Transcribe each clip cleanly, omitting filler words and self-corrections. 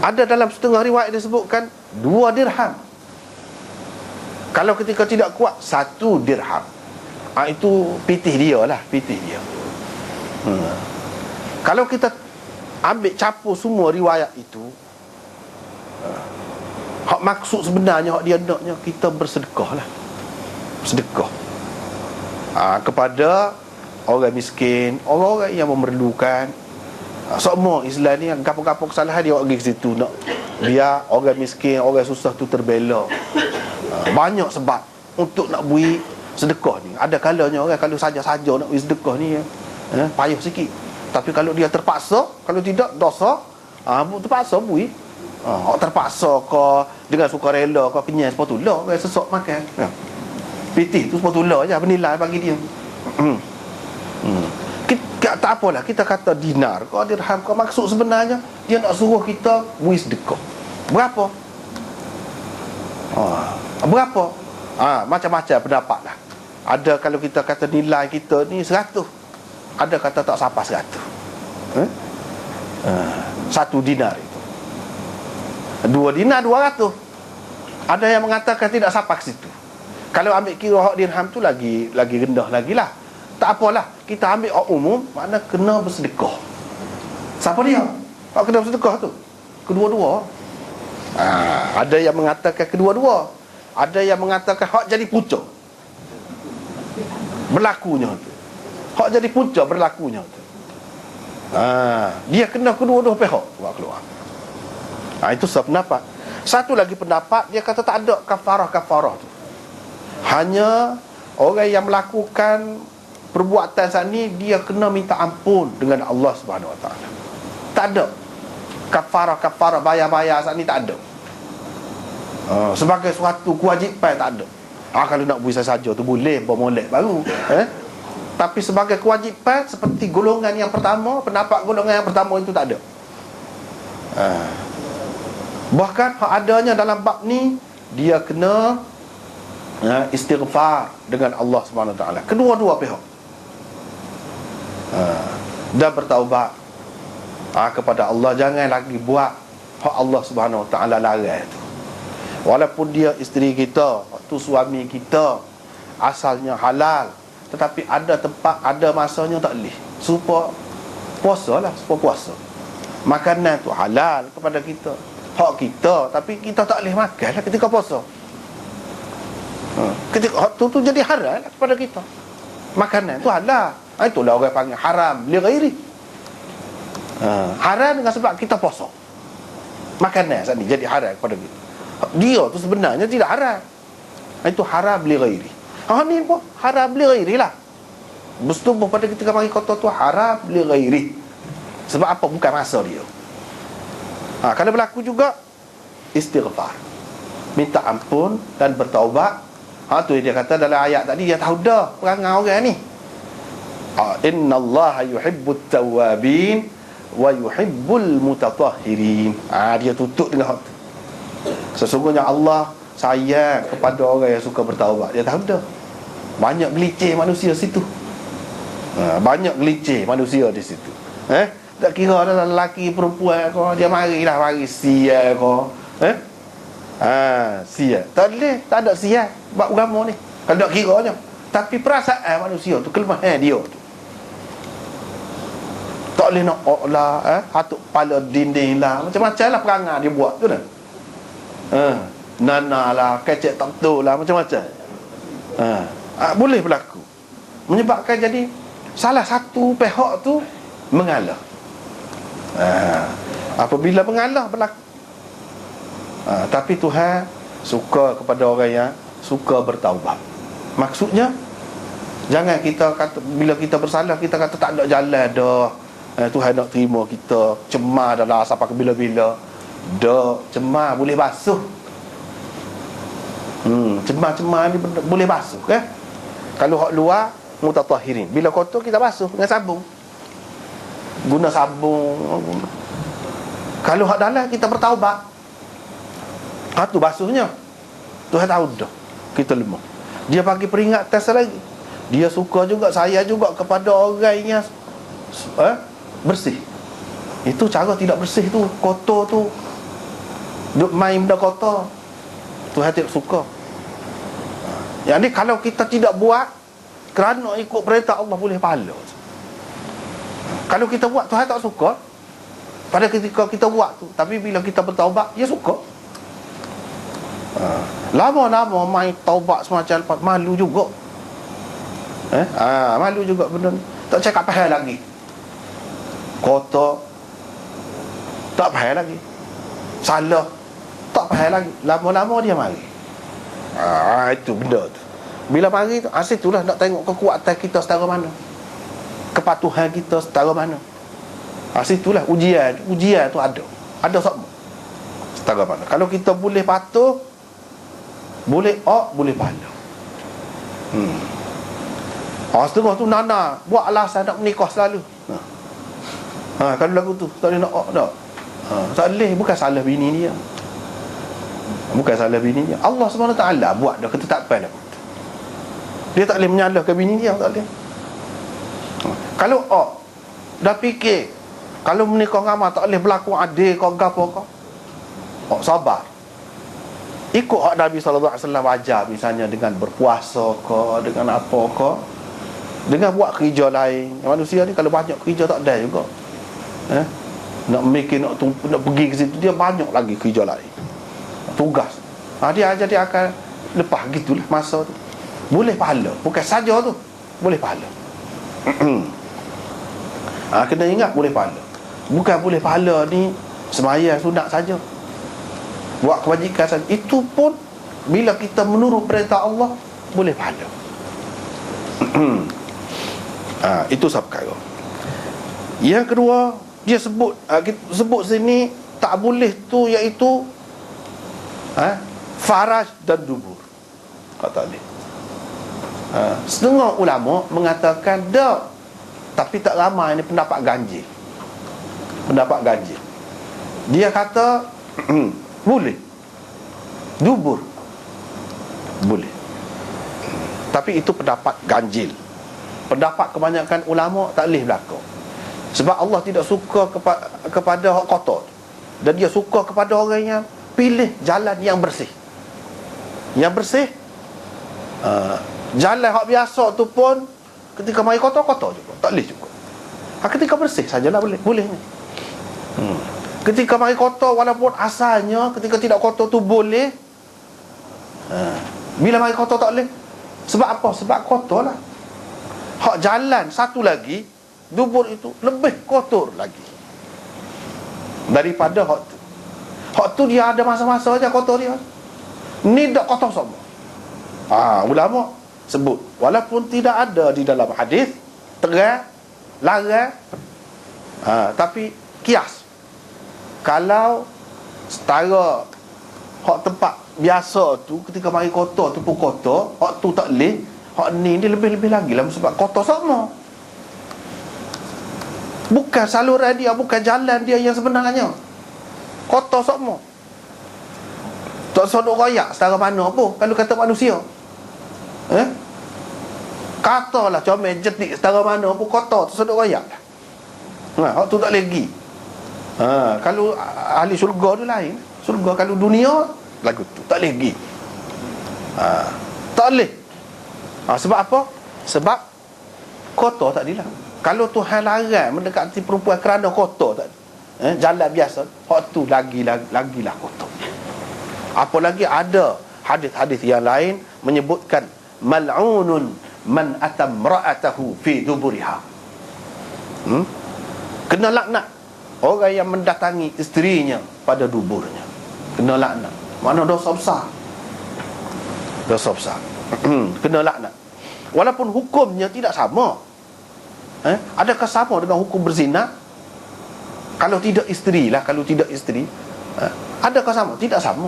Ada dalam setengah riwayat disebutkan 2 dirham. Kalau ketika tidak kuat 1 dirham. Itu pitih dia lah, pitih dia. Kalau kita ambil capur semua riwayat itu, hak maksud sebenarnya hak dia naknya kita bersedekah lah. Sedekah kepada orang miskin, orang-orang yang memerlukan. Semua Islam ni gapo-gapo kesalahan dia pergi ke situ nak biar orang miskin, orang susah tu terbela. Banyak sebab untuk nak beri sedekah ni. Ada kalanya orang kalau saja-saja nak beri sedekah ni payah sikit. Tapi kalau dia terpaksa, kalau tidak dosa, terpaksa beri. Terpaksa kau dengan sukarela kau kenyang sepatutlah orang sesok makan. Pitih tu sepatutlah je bernilai bagi dia. Kita, tak apalah kita kata dinar kau dirham kau, maksud sebenarnya dia nak suruh kita beri sedekah. Berapa? Berapa? Macam-macam pendapat lah. Ada kalau kita kata nilai kita ni 100, ada kata tak sampai 100. 1 dinar itu 2 dinar 200. Ada yang mengatakan tidak sampai ke situ. Kalau ambil kira hak dirham tu lagi rendah lagi lah. Tak apalah, kita ambil hak umum, makna kena bersedekah. Siapa dia? Hak kena bersedekah tu kedua-dua. Ada yang mengatakan kedua-dua. Ada yang mengatakan hak jadi punca berlakunya tu. Hak jadi punca berlakunya tu. Dia kena kedua-dua pihak buat keluar. Itu satu pendapat. Satu lagi pendapat, dia kata tak ada kafarah tu. Hanya orang yang melakukan perbuatan saat ni dia kena minta ampun dengan Allah Subhanahu Wa Taala. Tak ada kafarah bayar saat ni, tak ada. Sebagai suatu kewajipan tak ada. Kalau nak buat saja tu boleh bermolek baru. Tapi sebagai kewajipan seperti golongan yang pertama, pendapat golongan yang pertama itu tak ada. Bahkan hak adanya dalam bab ni dia kena istighfar dengan Allah Subhanahu Wa Taala, kedua-dua pihak, dan bertaubat kepada Allah. Jangan lagi buat hak Allah Subhanahu Wa Taala larang tu. Walaupun dia isteri kita, tu suami kita asalnya halal, tetapi ada tempat, ada masanya tak boleh. Supaya puasa lah, supaya puasa. Makanan tu halal kepada kita, hak kita, tapi kita tak boleh makan lah ketika puasa. Ketika hak tu jadi haram lah kepada kita. Makanan tu halal. Itulah orang panggil haram li ghairi. Haram dengan sebab kita puasa. Makanan saat ni jadi haram kepada kita. Dia tu sebenarnya tidak haram. Itu haram li ghairi. Ni pun haram li ghairi lah. Bersetubuh pada ketika panggil kata tu haram li ghairi. Sebab apa? Bukan masa dia. Kalau berlaku juga istighfar, minta ampun dan bertaubat. Tu dia kata dalam ayat tadi, dia tahu dah perangai orang ni. Innallaha yuhibbut tawwabin wa yuhibbul mutatahhirin. Dia tutup dengan hak tu. Sesungguhnya Allah sayang kepada orang yang suka bertaubat. Dia tahu dah. Banyak gelicir manusia situ. Banyak gelicir manusia di situ. Tak kira ada lelaki perempuan kau, dia mari sia kau. Sia. Tak boleh, tak ada sia bab agama ni. Kalau tak kiranya. Tapi perasaan manusia tu, kelemahan dia tu. Tak boleh nak lah, hatuk kepala dinding lah, macam-macam lah perangai dia buat tu dah. Nana lah, kecek tak betul lah, macam-macam. Boleh berlaku. Menyebabkan jadi salah satu pihak tu mengalah. Apabila mengalah berlaku. Tapi Tuhan suka kepada orang yang suka bertaubat. Maksudnya jangan kita kata bila kita bersalah kita kata tak ada jalan dah. Tuhan nak terima kita, cemar dah sampai ke bila-bila. Dah, cemar boleh basuh. Cemar ni boleh basuh kan? Kalau hak luar mutatahhirin, bila kotor kita basuh dengan sabun. Guna sabun. Kalau hak dalam kita bertaubat, tu basuhnya. Tuhan tahu dah kita lemah. Dia bagi peringatan lagi. Dia suka juga, saya juga kepada orang yang bersih. Itu cara tidak bersih tu, kotor tu, duk main benda kotor, Tuhan tidak suka. Yang ni kalau kita tidak buat kerana ikut perintah Allah, boleh pahala. Kalau kita buat, Tuhan tak suka. Pada ketika kita buat tu, tapi bila kita bertaubat, dia suka. Lama-lama main taubat semacam lepas, malu juga. Malu juga benda ni. Tak cakap pahal lagi, kotor, tak pahal lagi, salah, tak pahal lagi. Lama-lama dia mari. Itu benda tu. Bila mari tu, itulah nak tengok kekuatan kita setara mana, kepatuhan kita setara mana. Itulah ujian tu ada semua setara mana. Kalau kita boleh patuh, boleh boleh pahala. Setengah tu Nana buat alasan nak menikah selalu. Kalau lagu tu tak boleh nak tak. Tak boleh, bukan salah bini dia. Bukan salah bini dia. Allah SWT buat dah ketetapan dah. Dia tak boleh menyalahkan bini dia, tak boleh. Kalau dah fikir kalau menikah dengan amat tak boleh berlaku adil kau gapo kau. Sabar. Ikut hak Nabi SAW ajar, misalnya dengan berpuasa ke, dengan apa ke, dengan buat kerja lain. Manusia ni kalau banyak kerja tak ada juga. Nak mikir, nak pergi ke situ, dia banyak lagi kerja lain, tugas. Dia ajar, dia akan lepas gitulah masa tu. Boleh pahala, bukan saja tu, boleh pahala. Kena ingat boleh pahala. Bukan boleh pahala ni sembahyang sunat saja, buat kebajikan saja. Itu pun bila kita menurut perintah Allah, boleh pahala. Itu satu perkara. Yang kedua, dia sebut sini tak boleh tu, iaitu faraj dan dubur, kata dia. Setengah ulama mengatakan dah, tapi tak ramai ni pendapat ganjil. Dia kata boleh dubur, boleh, tapi itu pendapat ganjil. Pendapat kebanyakan ulama tak boleh berlaku. Sebab Allah tidak suka kepada hak kotor, dan dia suka kepada orang yang pilih jalan yang bersih. Yang bersih, jalan hak biasa tu pun ketika mari kotor-kotor juga, tak boleh juga. Ketika bersih sajalah bolehnya. Ketika mari kotor, walaupun asalnya ketika tidak kotor tu boleh, bila mari kotor tak boleh. Sebab apa? Sebab kotor lah. Hak jalan satu lagi, dubur itu lebih kotor lagi daripada hak tu. Hak tu dia ada masa-masa aja kotor dia. Ni tak kotor semua. Ulama sebut, walaupun tidak ada di dalam hadis terang larang, tapi kias. Kalau setara hak tempat biasa tu ketika mari kotor tu pun kotor, hak tu tak boleh, hak ni dia lebih-lebih lagi lah, sebab kotor sama. Bukan saluran dia, bukan jalan dia yang sebenarnya, kotor semua. Tak sodok royak setara mana pun. Kalau kata manusia, katalah comel jetik setara mana pun kotor, tersodok royak lah. Hak tu tak lagi. Kalau ahli syurga tu lain. Syurga, kalau dunia lagu tu tak lagi. Tak boleh. Sebab apa? Sebab kotor tak adilah. Kalau Tuhan larang mendekati perempuan kerana kotor tak, jalan biasa, hak tu lagilah kotor. Apalagi ada hadis-hadis yang lain menyebutkan mal'unun man atam ra'atahu fi duburiha. Kena laknat orang yang mendatangi isterinya pada duburnya. Kena laknat. Mana dosa besar. Dosa besar. Kena laknat. Walaupun hukumnya tidak sama. Adakah sama dengan hukum berzina? Kalau tidak isteri lah, kalau tidak isteri, adakah sama? Tidak sama.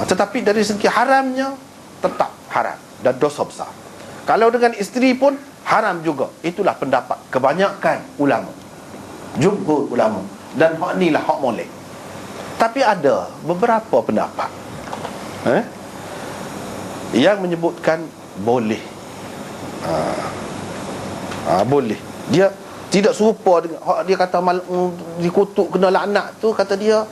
Tetapi dari segi haramnya tetap haram dan dosa besar. Kalau dengan isteri pun haram juga. Itulah pendapat kebanyakan ulama, jumhur ulama. Dan hak ni lah hak molek. Tapi ada beberapa pendapat yang menyebutkan boleh. Boleh. Dia tidak serupa dengan dia kata dikutuk kena laknat tu, kata dia